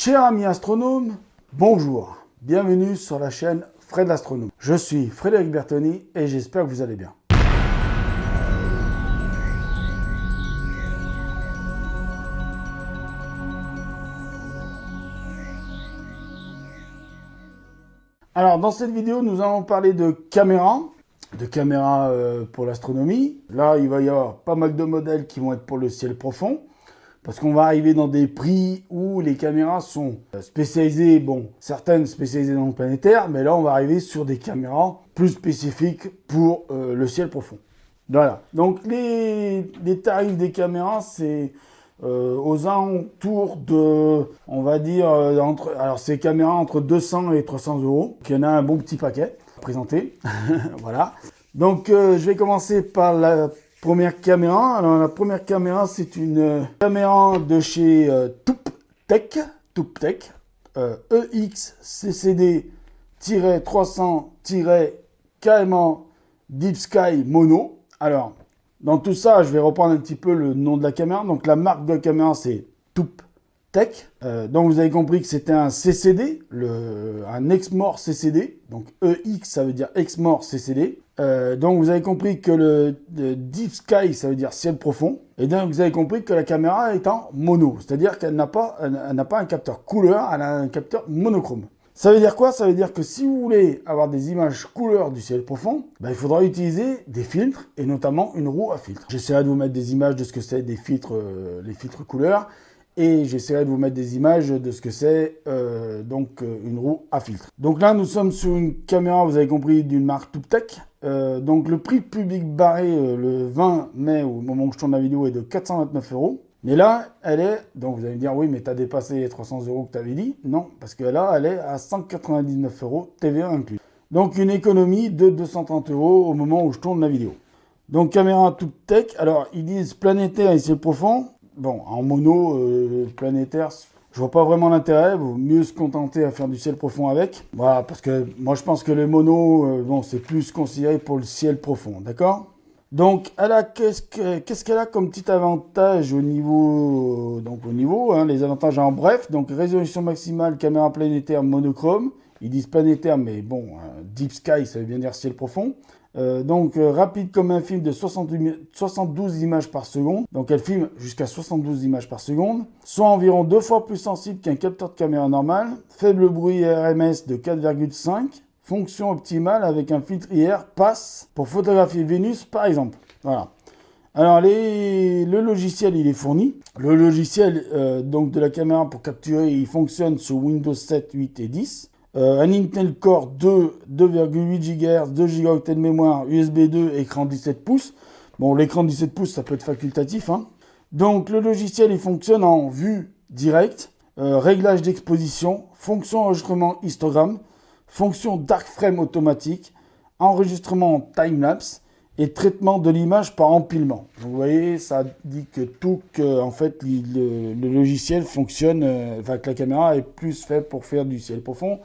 Chers amis astronomes, bonjour, bienvenue sur la chaîne Fred l'Astronome. Je suis Frédéric Bertoni et j'espère que vous allez bien. Alors dans cette vidéo, nous allons parler de caméras pour l'astronomie. Là, il va y avoir pas mal de modèles qui vont être pour le ciel profond. Parce qu'on va arriver dans des prix où les caméras sont spécialisées, bon, certaines spécialisées dans le planétaire, mais là on va arriver sur des caméras plus spécifiques pour le ciel profond. Voilà, donc les tarifs des caméras, c'est aux alentours de, on va dire, alors ces caméras entre 200 et 300 euros. Donc il y en a un bon petit paquet à présenter, voilà. Donc je vais commencer par la première caméra. Alors la première caméra, c'est une caméra de chez ToupTech, EX-CCD-300-KMA Deep Sky Mono. Alors, dans tout ça, je vais reprendre un petit peu le nom de la caméra. Donc la marque de la caméra, c'est ToupTech. Donc vous avez compris que c'était un CCD, un Exmor CCD. Donc EX, ça veut dire Exmor CCD. Donc vous avez compris que le Deep Sky, ça veut dire ciel profond. Et donc vous avez compris que la caméra est en mono. C'est-à-dire qu'elle n'a pas un capteur couleur, elle a un capteur monochrome. Ça veut dire quoi? Ça veut dire que si vous voulez avoir des images couleurs du ciel profond, il faudra utiliser des filtres et notamment une roue à filtre. J'essaierai de vous mettre des images de ce que c'est des filtres, les filtres couleurs. Et j'essaierai de vous mettre des images de ce que c'est une roue à filtre. Donc là, nous sommes sur une caméra, vous avez compris, d'une marque ToupTech. Donc le prix public barré le 20 mai, au moment où je tourne la vidéo, est de 429 euros. Mais là, elle est, donc vous allez me dire, oui, mais tu as dépassé les 300 euros que tu avais dit. Non, parce que là, elle est à 199 euros, TVA inclus. Donc une économie de 230 euros au moment où je tourne la vidéo. Donc caméra ToupTech, alors ils disent planétaire et ciel profond. Bon, en mono, planétaire, je vois pas vraiment l'intérêt. Il vaut mieux se contenter à faire du ciel profond avec. Voilà, parce que moi, je pense que le mono, bon, c'est plus considéré pour le ciel profond, d'accord? Donc, elle a qu'est-ce qu'elle a comme petit avantage au niveau, les avantages en bref. Donc, résolution maximale, caméra planétaire monochrome. Ils disent planétaire, mais bon, Deep Sky, ça veut bien dire ciel profond. Rapide comme un film de 72 images par seconde. Donc elle filme jusqu'à 72 images par seconde, soit environ 2 fois plus sensible qu'un capteur de caméra normal. Faible bruit RMS de 4,5. Fonction optimale avec un filtre IR passe pour photographier Vénus par exemple. Voilà. Alors le logiciel il est fourni. Le logiciel donc de la caméra pour capturer, il fonctionne sur Windows 7, 8 et 10. Un Intel Core 2, 2,8 GHz, 2 Go de mémoire, USB 2, écran 17 pouces. Bon, l'écran 17 pouces, ça peut être facultatif, hein. Donc, le logiciel, il fonctionne en vue directe, réglage d'exposition, fonction enregistrement histogramme, fonction dark frame automatique, enregistrement en time-lapse et traitement de l'image par empilement. Vous voyez, ça dit en fait, le logiciel fonctionne, que la caméra est plus fait pour faire du ciel profond,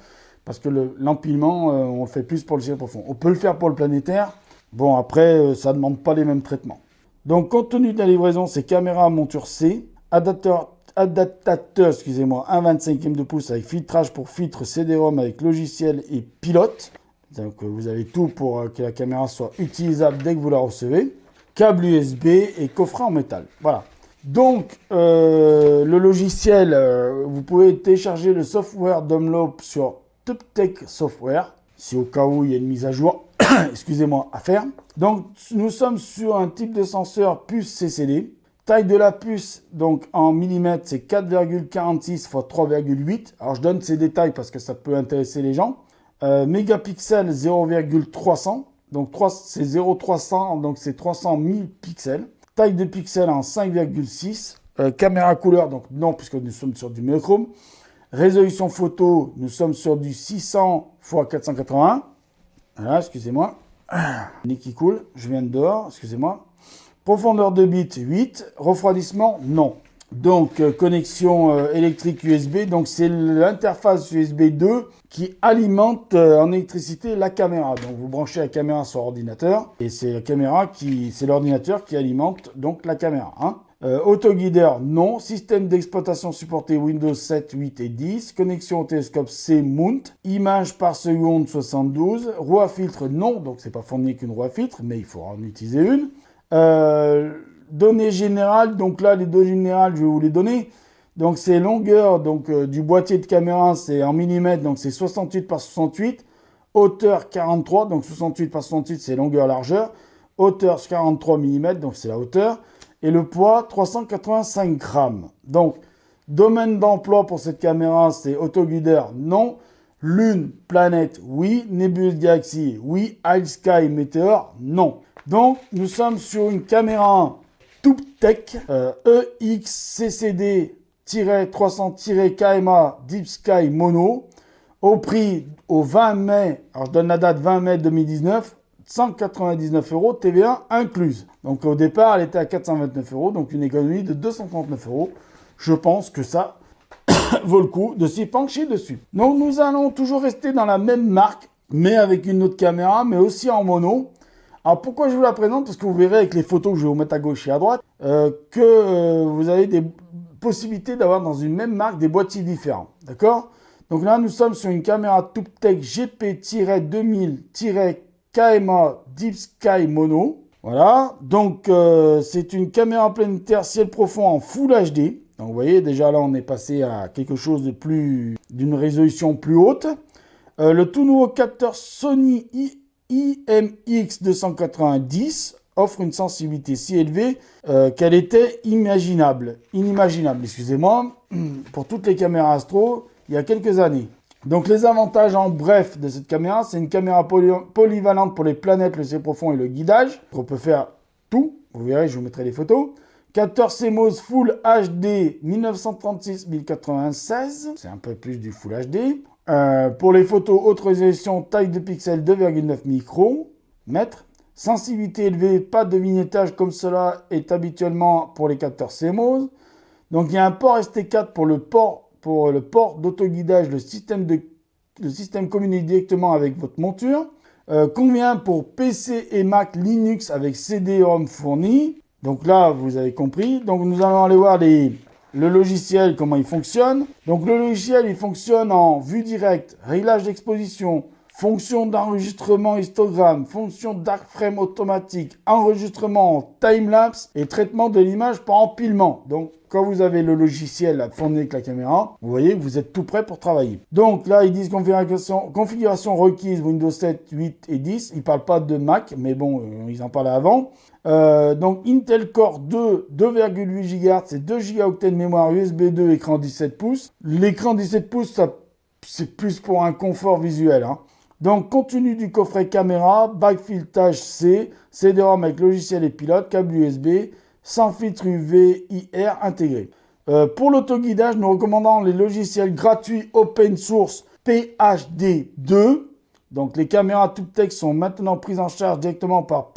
parce que l'empilement, on le fait plus pour le ciel profond. On peut le faire pour le planétaire. Bon, après, ça ne demande pas les mêmes traitements. Donc, compte tenu de la livraison, c'est caméra monture C, adaptateur, 1,25 de pouce avec filtrage pour filtre CD-ROM avec logiciel et pilote. Donc vous avez tout pour que la caméra soit utilisable dès que vous la recevez. Câble USB et coffret en métal. Voilà. Donc le logiciel, vous pouvez télécharger le software Download sur ToupTech Software, si au cas où il y a une mise à jour, excusez-moi, à faire. Donc nous sommes sur un type de senseur puce CCD. Taille de la puce, donc en millimètres, c'est 4,46 x 3,8. Alors je donne ces détails parce que ça peut intéresser les gens. Mégapixels 0,300, donc c'est 0,300, donc c'est 300 000 pixels. Taille de pixels en 5,6. Caméra couleur, donc non, puisque nous sommes sur du monochrome. Résolution photo, nous sommes sur du 600 x 481. Voilà, excusez-moi. Nez qui coule, je viens de dehors, excusez-moi. Profondeur de bit 8, refroidissement non. Donc connexion électrique USB, donc c'est l'interface USB 2 qui alimente en électricité la caméra. Donc vous branchez la caméra sur ordinateur et c'est l'ordinateur qui alimente donc la caméra. Hein. Autoguideur, non. Système d'exploitation supporté Windows 7, 8 et 10. Connexion au télescope C mount. Image par seconde 72. Roue à filtre, non. Donc c'est pas fourni qu'une roue à filtre, mais il faudra en utiliser une. Données générales. Donc là, les données générales, je vais vous les donner. Donc c'est longueur du boîtier de caméra, c'est en millimètres, donc c'est 68 par 68. Hauteur 43, donc 68 par 68, c'est longueur-largeur. Hauteur 43 mm, donc c'est la hauteur. Et le poids, 385 grammes. Donc, domaine d'emploi pour cette caméra, c'est autoguideur, non. Lune, planète, oui. Nébuleuse galaxie, oui. Isle Sky, météore, non. Donc, nous sommes sur une caméra ToupTech EXCCD-300-KMA Deep Sky Mono au prix au 20 mai, alors je donne la date 20 mai 2019, 199 € TVA incluse. Donc au départ, elle était à 429 €, donc une économie de 239 €. Je pense que ça vaut le coup de s'y pencher dessus. Donc nous allons toujours rester dans la même marque, mais avec une autre caméra, mais aussi en mono. Alors pourquoi je vous la présente? Parce que vous verrez avec les photos que je vais vous mettre à gauche et à droite, que vous avez des possibilités d'avoir dans une même marque des boîtiers différents. D'accord? Donc là, nous sommes sur une caméra ToupTech GP-2000-KMA Deep Sky Mono. Voilà, donc c'est une caméra planétaire ciel profond en Full HD. Donc vous voyez, déjà là, on est passé à quelque chose de plus, d'une résolution plus haute. Le tout nouveau capteur Sony IMX290 offre une sensibilité si élevée qu'elle était inimaginable, excusez-moi, pour toutes les caméras astro il y a quelques années. Donc les avantages en bref de cette caméra, c'est une caméra polyvalente pour les planètes, le ciel profond et le guidage. On peut faire tout, vous verrez, je vous mettrai les photos. Capteur CMOS Full HD 1936-1096, c'est un peu plus du Full HD. Pour les photos haute résolution, taille de pixels 2,9 micromètres. Sensibilité élevée, pas de vignettage comme cela est habituellement pour les capteurs CMOS. Donc il y a un port ST4 pour le port d'autoguidage, le système communique directement avec votre monture. Convient pour PC et Mac Linux avec CD-ROM fourni. Donc là, vous avez compris. Donc nous allons aller voir le logiciel, comment il fonctionne. Donc le logiciel, il fonctionne en vue directe, réglage d'exposition, fonction d'enregistrement histogramme, fonction dark frame automatique, enregistrement en time-lapse et traitement de l'image par empilement. Donc, quand vous avez le logiciel fourni avec la caméra, vous voyez que vous êtes tout prêt pour travailler. Donc là, ils disent configuration requise Windows 7, 8 et 10. Ils ne parlent pas de Mac, mais bon, ils en parlaient avant. Donc Intel Core 2, 2,8 GHz, c'est 2 Go de mémoire USB 2, écran 17 pouces. L'écran 17 pouces, c'est plus pour un confort visuel, hein. Donc, contenu du coffret caméra, backfiltage C, CD-ROM avec logiciel et pilote, câble USB, sans filtre UV IR intégré. Pour l'autoguidage, nous recommandons les logiciels gratuits open source PHD2. Donc, les caméras ToupTech sont maintenant prises en charge directement par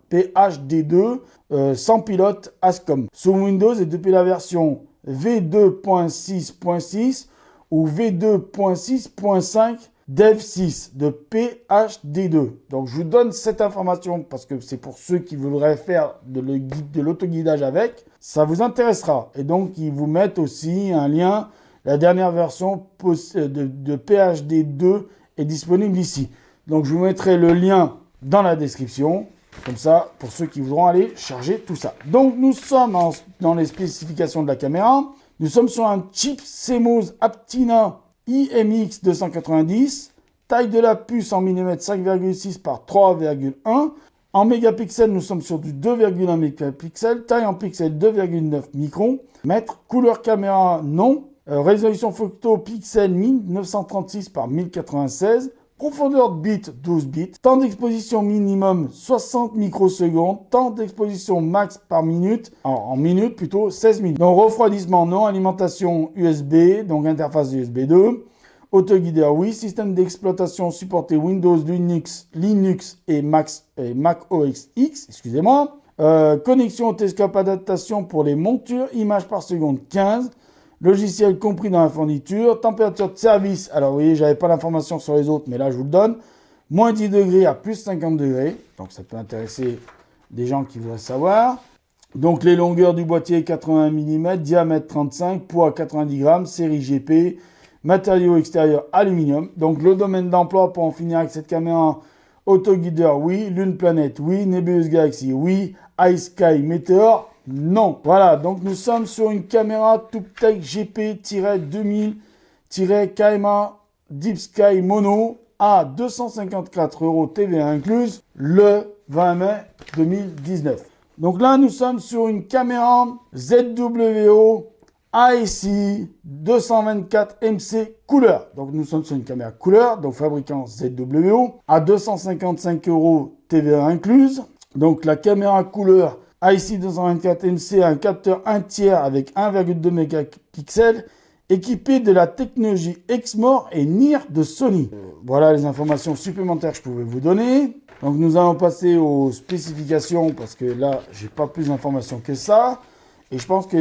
PHD2 sans pilote ASCOM. Sous Windows et depuis la version V2.6.6 ou V2.6.5 Dev 6 de PHD2. Donc, je vous donne cette information parce que c'est pour ceux qui voudraient faire de l'autoguidage avec. Ça vous intéressera. Et donc, ils vous mettent aussi un lien. La dernière version de PHD2 est disponible ici. Donc, je vous mettrai le lien dans la description. Comme ça, pour ceux qui voudront aller charger tout ça. Donc, nous sommes dans les spécifications de la caméra. Nous sommes sur un chip CMOS Aptina IMX 290, taille de la puce en mm 5,6 par 3,1. En mégapixels, nous sommes sur du 2,1 mégapixels, taille en pixels 2,9 micromètres. Couleur caméra, non. Résolution photo pixels 1936 par 1096. Profondeur de bits, 12 bits. Temps d'exposition minimum, 60 microsecondes. Temps d'exposition max par minute, en minutes plutôt, 16 minutes. Donc refroidissement, non. Alimentation USB, donc interface USB 2. Autoguideur, oui. Système d'exploitation supporté Windows, Linux et Mac OS X, excusez-moi. Connexion au télescope adaptation pour les montures. Images par seconde, 15. Logiciel compris dans la fourniture. Température de service. Alors, vous voyez, j'avais pas l'information sur les autres, mais là, je vous le donne. Moins 10 degrés à plus 50 degrés. Donc, ça peut intéresser des gens qui voudraient savoir. Donc les longueurs du boîtier 80 mm, diamètre 35, poids 90 grammes, série GP, matériaux extérieurs aluminium. Donc le domaine d'emploi pour en finir avec cette caméra, autoguideur oui, lune planète oui, nébuleuse galaxie oui, iSky Meteor non. Voilà, donc nous sommes sur une caméra ToupTech GP-2000-KMA Deep Sky Mono à 254 € TVA incluse le 20 mai 2019. Donc là, nous sommes sur une caméra ZWO ASI 224 MC couleur. Donc nous sommes sur une caméra couleur, donc fabricant ZWO, à 255 € TVA incluse. Donc la caméra couleur ASI 224 MC a un capteur 1 tiers avec 1,2 mégapixels, équipé de la technologie Exmor et NIR de Sony. Voilà les informations supplémentaires que je pouvais vous donner. Donc nous allons passer aux spécifications parce que là, j'ai pas plus d'informations que ça. Et je pense que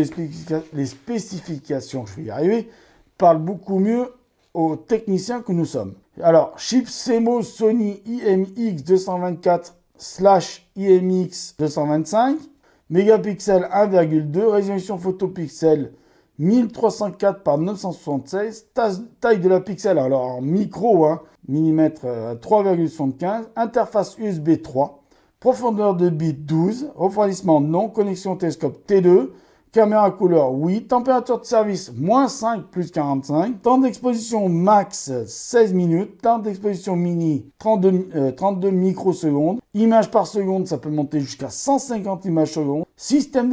les spécifications, je vais y arriver, parlent beaucoup mieux aux techniciens que nous sommes. Alors, chip CMOS Sony IMX 224/IMX 225, mégapixels 1,2, résolution photopixel 1304 par 976, taille de la pixel, alors en micro, millimètre 3,75, interface USB 3, profondeur de bit 12, refroidissement non, connexion télescope T2, caméra couleur oui, température de service -5 plus 45, temps d'exposition max 16 minutes, temps d'exposition mini 32 microsecondes, images par seconde, ça peut monter jusqu'à 150 images secondes, système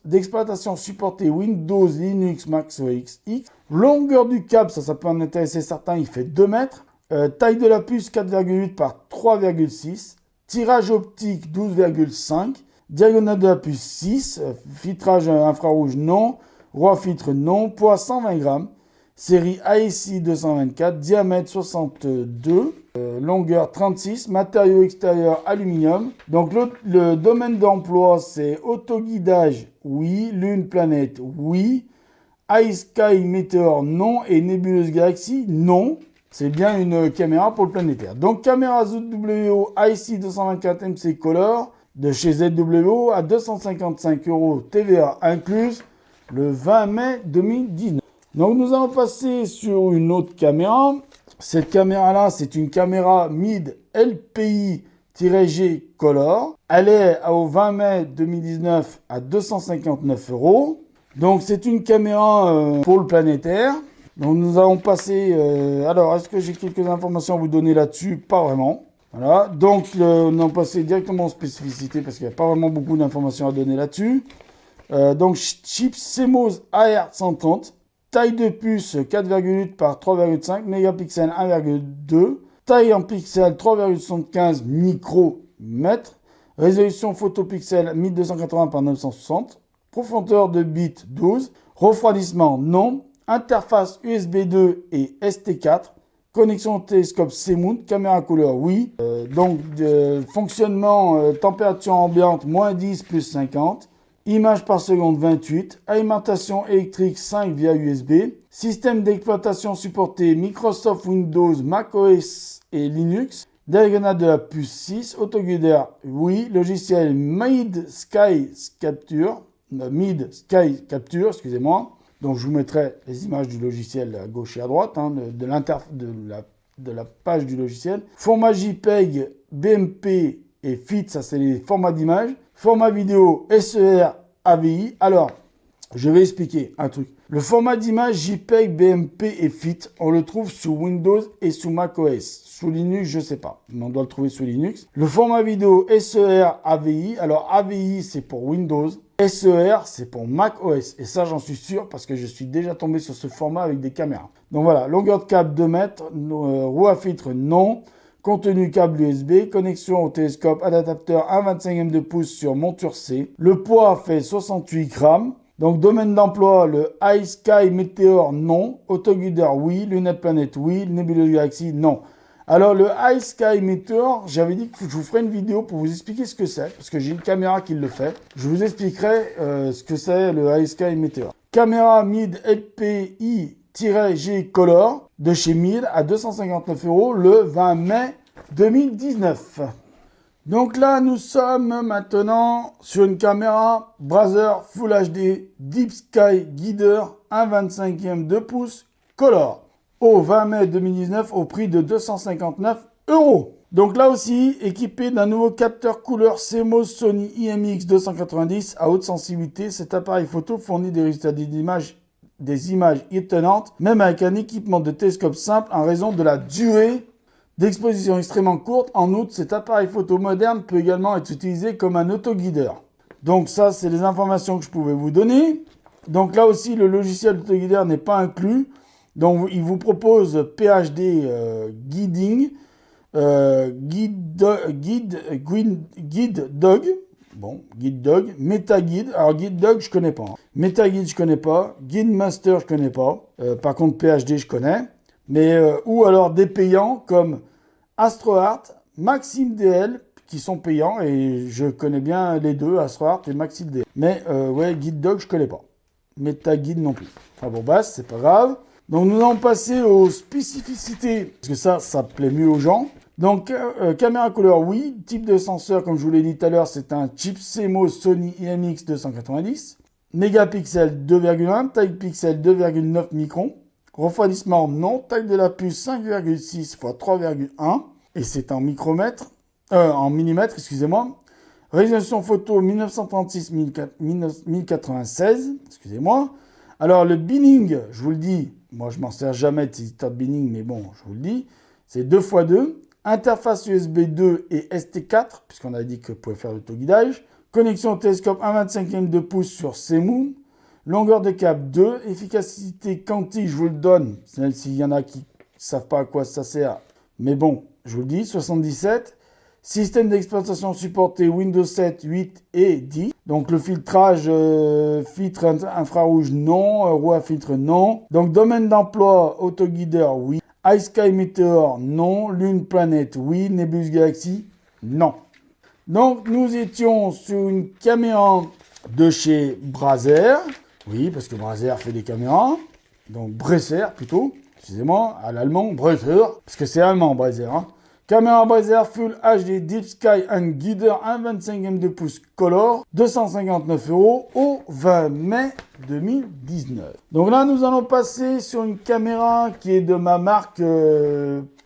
d'exploitation supporté Windows, Linux, Mac OS X, longueur du câble, ça peut en intéresser certains, il fait 2 mètres, taille de la puce 4,8 par 3,6, tirage optique 12,5, diagonale de la puce 6, filtrage infrarouge non, roi filtre non, poids 120 grammes, série ASI 224, diamètre 62, longueur 36, matériaux extérieurs aluminium. Donc le domaine d'emploi c'est autoguidage oui, lune planète oui, iSky Meteor non et nébuleuse galaxie non. C'est bien une caméra pour le planétaire. Donc caméra ZWO IC 224 MC Color de chez ZWO à 255 € TVA incluse le 20 mai 2019. Donc nous allons passer sur une autre caméra. Cette caméra-là, c'est une caméra MID LPI-G Color. Elle est au 20 mai 2019 à 259 €. Donc c'est une caméra pour le planétaire. Donc nous allons passer... alors, est-ce que j'ai quelques informations à vous donner là-dessus? Pas vraiment. Voilà, donc on va passer directement aux spécificités parce qu'il n'y a pas vraiment beaucoup d'informations à donner là-dessus. Donc chip CMOS AR130, taille de puce 4,8 par 3,5, mégapixels 1,2, taille en pixels 3,75 micromètres, résolution photopixel 1280 par 960, profondeur de bit 12, refroidissement non, interface USB 2 et ST4, connexion télescope C-mount, caméra couleur oui. Fonctionnement température ambiante -10 plus 50. Images par seconde 28. Alimentation électrique 5 via USB. Système d'exploitation supporté Microsoft Windows, Mac OS et Linux. Diagonale de la puce 6. Autoguideur oui. Logiciel Mid-Sky Capture. Excusez-moi. Donc je vous mettrai les images du logiciel à gauche et à droite, de la page du logiciel. Format JPEG, BMP et FIT, ça c'est les formats d'image. Format vidéo SER, AVI. Alors, je vais expliquer un truc. Le format d'image JPEG, BMP et FIT, on le trouve sous Windows et sous Mac OS. Sous Linux, je sais pas, mais on doit le trouver sous Linux. Le format vidéo SER, AVI. Alors AVI, c'est pour Windows. SER, c'est pour Mac OS. Et ça, j'en suis sûr parce que je suis déjà tombé sur ce format avec des caméras. Donc voilà, longueur de câble 2 mètres, roue à filtre non, contenu câble USB, connexion au télescope, adaptateur 1,25 de pouce sur monture C. Le poids fait 68 grammes. Donc domaine d'emploi, le iSky Meteor non, autoguideur oui, lunette planète oui, nébuleuse galaxie non. Alors le iSky Meteor, j'avais dit que je vous ferai une vidéo pour vous expliquer ce que c'est, parce que j'ai une caméra qui le fait. Je vous expliquerai ce que c'est le iSky Meteor. Caméra MID LPI-G Color de chez MID à 259 € le 20 mai 2019. Donc là, nous sommes maintenant sur une caméra Brother Full HD Deep Sky Guider 1/25 2 pouces Color au 20 mai 2019 au prix de 259 €. Donc là aussi, équipé d'un nouveau capteur couleur CMOS Sony IMX 290 à haute sensibilité, cet appareil photo fournit des résultats des images étonnantes, même avec un équipement de télescope simple en raison de la durée d'exposition extrêmement courte. En outre, cet appareil photo moderne peut également être utilisé comme un autoguideur. Donc ça, c'est les informations que je pouvais vous donner. Donc là aussi, le logiciel d'autoguideur n'est pas inclus. Donc il vous propose PHD Guiding, Guide Dog, bon, Guide Dog, MetaGuide. Alors Guide Dog, je connais pas. Hein. MetaGuide, je connais pas. Guide Master, je connais pas. Par contre, PHD, je connais. Mais ou alors des payants comme AstroArt, Maxim DL, qui sont payants et je connais bien les deux, AstroArt et Maxim DL. Mais ouais, Guide Dog, je connais pas. MetaGuide non plus. Enfin bon, bah, c'est pas grave. Donc nous allons passer aux spécificités, parce que ça plaît mieux aux gens. Donc caméra couleur, oui. Type de senseur, comme je vous l'ai dit tout à l'heure, c'est un chip CMOS Sony IMX 290. Mégapixel 2,1, taille pixel 2,9 microns. Refroidissement, non. Taille de la puce 5,6 x 3,1. Et c'est en en millimètres, excusez-moi. Résolution photo 1936-1096, excusez-moi. Alors le binning, je vous le dis, moi je m'en sers jamais de ces histoires de binning, mais bon, je vous le dis, c'est 2x2. Interface USB 2 et ST4, puisqu'on a dit que vous pouvez faire l'autoguidage. Connexion au télescope 1/25 2 pouces sur CMOS. Longueur de câble 2. Efficacité quantique, je vous le donne, même s'il y en a qui ne savent pas à quoi ça sert. Mais bon, je vous le dis, 77. Système d'exploitation supporté Windows 7, 8 et 10. Donc le filtrage, filtre infrarouge, non. Roue à filtre, non. Donc domaine d'emploi, autoguideur, oui. iSky Meteor, non. Lune, planète, oui. Nebulous Galaxy, non. Donc nous étions sur une caméra de chez Brother. Oui, parce que Brother fait des caméras. Donc Bresser plutôt. Excusez-moi, à l'allemand, Brother. Parce que c'est allemand, Brother. Hein. Caméra Brother Full HD Deep Sky and Guider 1/25 2 pouces Color, 259 € au 20 mai 2019. Donc là, nous allons passer sur une caméra qui est de ma marque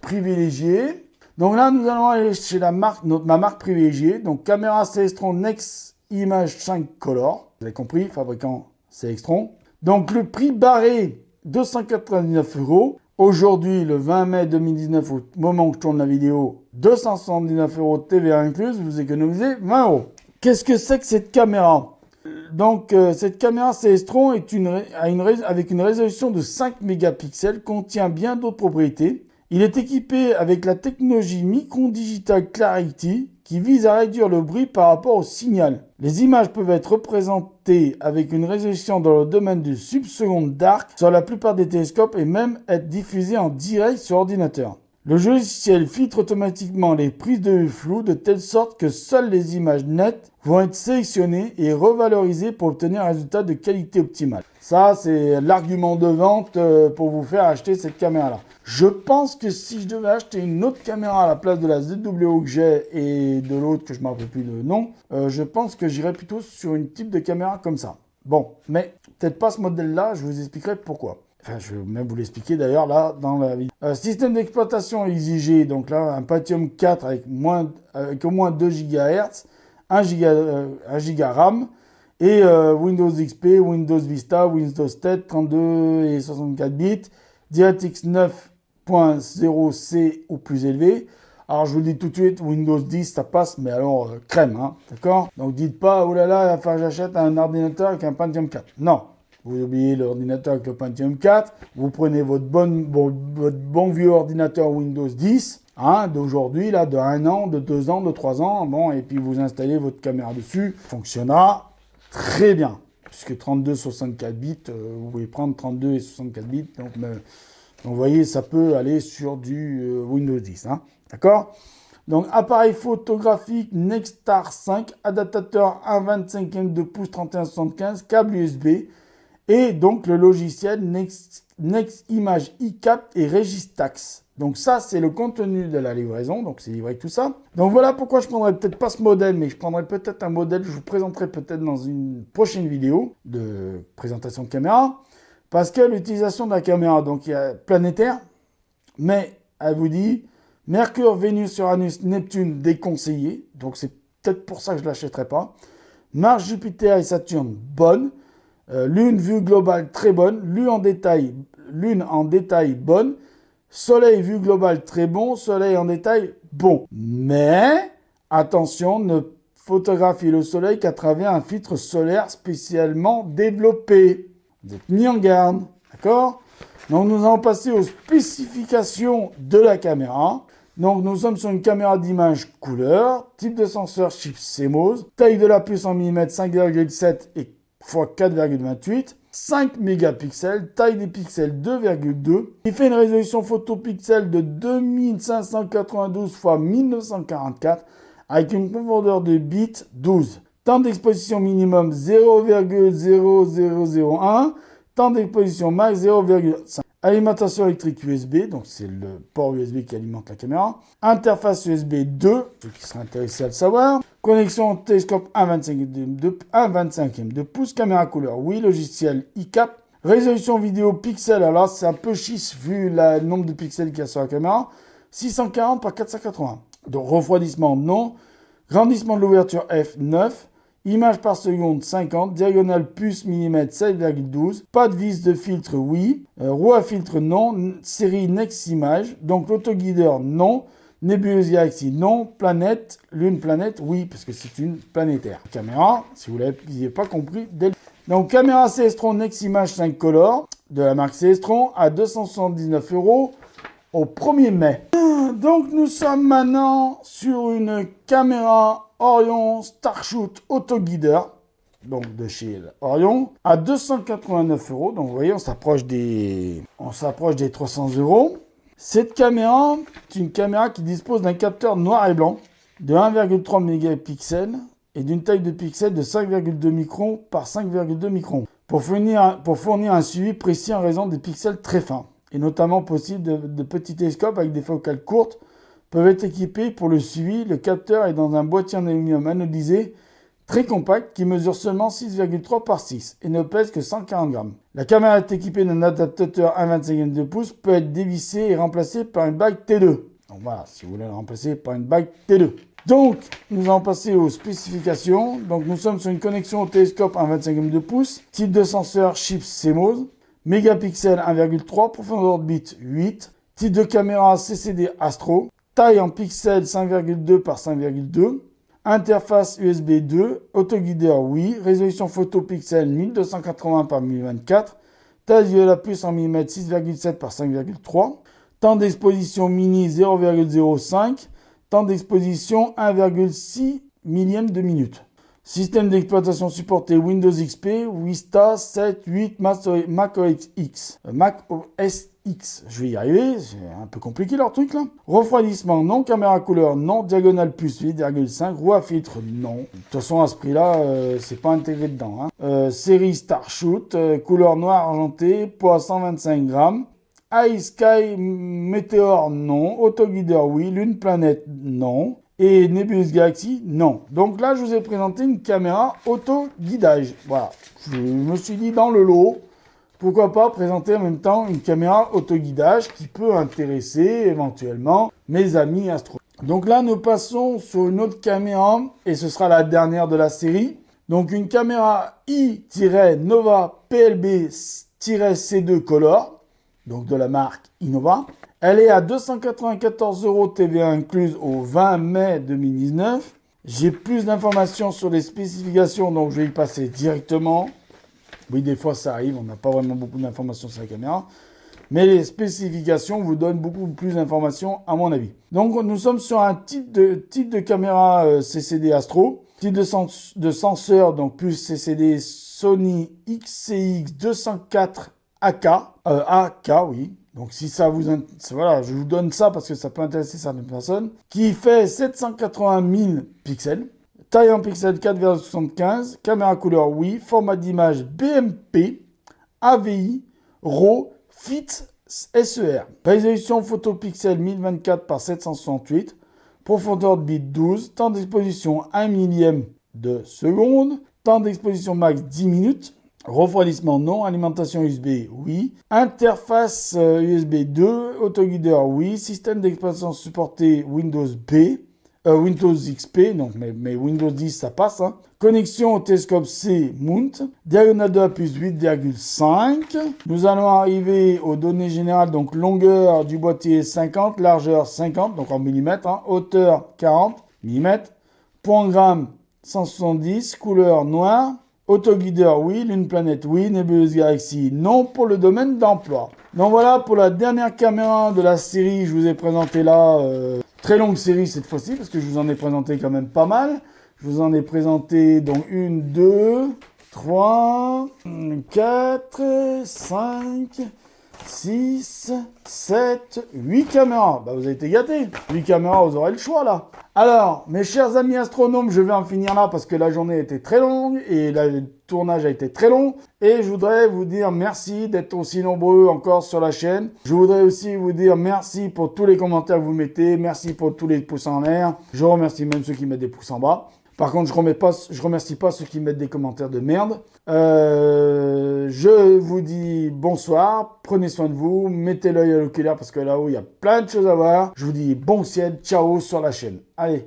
privilégiée. Donc là, nous allons aller chez ma marque privilégiée. Donc caméra Celestron Next Image 5 Color. Vous avez compris, fabricant Celestron. Donc le prix barré, 299 €. Aujourd'hui, le 20 mai 2019, au moment où je tourne la vidéo, 279 € de TVA incluse, vous économisez 20 €. Qu'est-ce que c'est que cette caméra? Donc, cette caméra Celestron avec une résolution de 5 mégapixels, contient bien d'autres propriétés. Il est équipé avec la technologie Micron Digital Clarity qui vise à réduire le bruit par rapport au signal. Les images peuvent être représentées avec une résolution dans le domaine du subseconde dark sur la plupart des télescopes et même être diffusées en direct sur ordinateur. Le logiciel filtre automatiquement les prises de vue floues de telle sorte que seules les images nettes vont être sélectionnées et revalorisées pour obtenir un résultat de qualité optimale. Ça, c'est l'argument de vente pour vous faire acheter cette caméra-là. Je pense que si je devais acheter une autre caméra à la place de la ZWO que j'ai et de l'autre que je ne me rappelle plus le nom, je pense que j'irais plutôt sur une type de caméra comme ça. Bon, mais peut-être pas ce modèle-là, je vous expliquerai pourquoi. Enfin, je vais même vous l'expliquer d'ailleurs là dans la vidéo. Système d'exploitation exigé, donc là un Pentium 4 avec au moins 2 GHz, 1 Go RAM et Windows XP, Windows Vista, Windows 7, 32 et 64 bits, DirectX 9.0C ou plus élevé. Alors je vous le dis tout de suite, Windows 10 ça passe, mais alors crème, hein, d'accord? Donc dites pas, oh là là, il va falloir que j'achète un ordinateur avec un Pentium 4. Non. Vous oubliez l'ordinateur avec le Pentium 4, vous prenez votre bon vieux ordinateur Windows 10, hein, d'aujourd'hui, là, de 1 an, de 2 ans, de 3 ans, bon, et puis vous installez votre caméra dessus, fonctionnera très bien. Puisque 32-64 bits, vous pouvez prendre 32 et 64 bits, donc vous voyez, ça peut aller sur du Windows 10, hein, d'accord? Donc, appareil photographique Nexstar 5, adaptateur 1/25 2 pouces 3175, câble USB, et donc le logiciel Next Image iCap et Registax. Donc ça, c'est le contenu de la livraison, donc c'est livré avec tout ça. Donc voilà pourquoi je prendrai peut-être pas ce modèle, mais je prendrai peut-être un modèle, je vous présenterai peut-être dans une prochaine vidéo de présentation de caméra. Parce que l'utilisation de la caméra, donc il y a planétaire, mais elle vous dit Mercure, Vénus, Uranus, Neptune déconseillé, donc c'est peut-être pour ça que je ne l'achèterai pas. Mars, Jupiter et Saturne, bonne. Lune, vue globale, très bonne. Lune en détail, bonne. Soleil, vue globale, très bon. Soleil en détail, bon. Mais, attention, ne photographiez le soleil qu'à travers un filtre solaire spécialement développé. Vous êtes mis en garde, d'accord? Donc, nous allons passer aux spécifications de la caméra. Donc, nous sommes sur une caméra d'image couleur, type de senseur chip CMOS, taille de la puce en mm 5,7 et x 4,28, 5 mégapixels, taille des pixels 2,2. Il fait une résolution photo pixel de 2592 x 1944 avec une profondeur de bits 12. Temps d'exposition minimum 0,0001, temps d'exposition max 0,5. Alimentation électrique USB, donc c'est le port USB qui alimente la caméra. Interface USB 2, ceux qui seraient intéressés à le savoir. Connexion télescope 1,25e de pouce, caméra couleur, oui, logiciel iCap. Résolution vidéo pixel, alors c'est un peu chiche vu le nombre de pixels qu'il y a sur la caméra. 640 par 480. Donc refroidissement, non. Grandissement de l'ouverture F, 9. Image par seconde 50, diagonale puce mm 7,12, pas de vis de filtre oui, roue à filtre non, série Next Image, donc l'autoguideur non, nébuleuse Galaxy non, planète, lune planète oui, parce que c'est une planétaire. Caméra, si vous ne l'aviez pas compris, donc caméra Cestron Next Image 5 Color de la marque Cestron à 279 € au 1er mai. Donc nous sommes maintenant sur une caméra Orion Starshoot Autoguideur, donc de chez Orion, à 289 €. Donc vous voyez, on s'approche des 300 €. Cette caméra, c'est une caméra qui dispose d'un capteur noir et blanc de 1,3 mégapixels et d'une taille de pixels de 5,2 microns par 5,2 microns pour fournir un suivi précis en raison des pixels très fins. Et notamment possible de petits télescopes avec des focales courtes peuvent être équipés pour le suivi. Le capteur est dans un boîtier en aluminium anodisé très compact qui mesure seulement 6,3 par 6 et ne pèse que 140 grammes. La caméra est équipée d'un adaptateur 1,25e de pouce, peut être dévissée et remplacée par une bague T2. Donc voilà, si vous voulez la remplacer par une bague T2. Donc, nous allons passer aux spécifications. Donc, nous sommes sur une connexion au télescope 1,25e de pouce, type de senseur chip CMOS, mégapixel 1,3, profondeur de bit 8, type de caméra CCD Astro, taille en pixels 5,2 par 5,2, interface USB 2, autoguideur oui, résolution photo pixel 1280 par 1024, taille de la puce en mm 6,7 par 5,3, temps d'exposition mini 0,05, temps d'exposition 1,6 millième de minute. Système d'exploitation supporté Windows XP, Vista 7, 8, Mac OS X. Je vais y arriver, c'est un peu compliqué leur truc là. Refroidissement non, caméra couleur non, diagonale puce 8,5, roue à filtre non. De toute façon à ce prix là, c'est pas intégré dedans. Série Starshoot, couleur noir argenté, poids 125 grammes. iSky Météore non, autoguideur oui, lune planète non. Et nébuleuse Galaxy, non. Donc là, je vous ai présenté une caméra auto-guidage. Voilà. Je me suis dit dans le lot, pourquoi pas présenter en même temps une caméra auto-guidage qui peut intéresser éventuellement mes amis astro. Donc là, nous passons sur une autre caméra et ce sera la dernière de la série. Donc une caméra i-Nova PLB-C2 Color, donc de la marque Innova. Elle est à 294 € TVA incluse au 20 mai 2019. J'ai plus d'informations sur les spécifications, donc je vais y passer directement. Oui, des fois ça arrive, on n'a pas vraiment beaucoup d'informations sur la caméra. Mais les spécifications vous donnent beaucoup plus d'informations à mon avis. Donc nous sommes sur un type de caméra CCD Astro. Type de senseur, donc plus CCD Sony XCX 204 AK. AK, oui. Donc si ça vous intéresse, voilà, je vous donne ça parce que ça peut intéresser certaines personnes, qui fait 780 000 pixels, taille en pixels 4,75, caméra couleur oui, format d'image BMP, AVI, RAW, FIT SER. Résolution photopixel 1024 par 768. Profondeur de bit 12. Temps d'exposition 1 millième de seconde. Temps d'exposition max 10 minutes. Refroidissement non. Alimentation USB oui. Interface USB 2. Autoguideur oui. Système d'exploitation supporté Windows B. Windows XP, donc, mais Windows 10 ça passe. Hein. Connexion au télescope C Mount. Diagonale de la puce 8,5. Nous allons arriver aux données générales, donc longueur du boîtier 50, largeur 50, donc en millimètres, hein, hauteur 40 millimètres, point gramme 170, couleur noire. Autoguideur, oui. Lune planète, oui. Nébuleuse galaxie, non pour le domaine d'emploi. Donc voilà pour la dernière caméra de la série. Je vous ai présenté là, très longue série cette fois-ci, parce que je vous en ai présenté quand même pas mal. Je vous en ai présenté donc 1, 2, 3, 4, 5, 6, 7, 8 caméras. Bah, vous avez été gâtés. 8 caméras, vous aurez le choix là. Alors, mes chers amis astronomes, je vais en finir là parce que la journée était très longue et le tournage a été très long. Et je voudrais vous dire merci d'être aussi nombreux encore sur la chaîne. Je voudrais aussi vous dire merci pour tous les commentaires que vous mettez. Merci pour tous les pouces en l'air. Je remercie même ceux qui mettent des pouces en bas. Par contre, je remercie pas ceux qui mettent des commentaires de merde. Je vous dis bonsoir, prenez soin de vous, mettez l'œil à l'oculaire parce que là-haut, il y a plein de choses à voir. Je vous dis bon ciel, ciao sur la chaîne. Allez.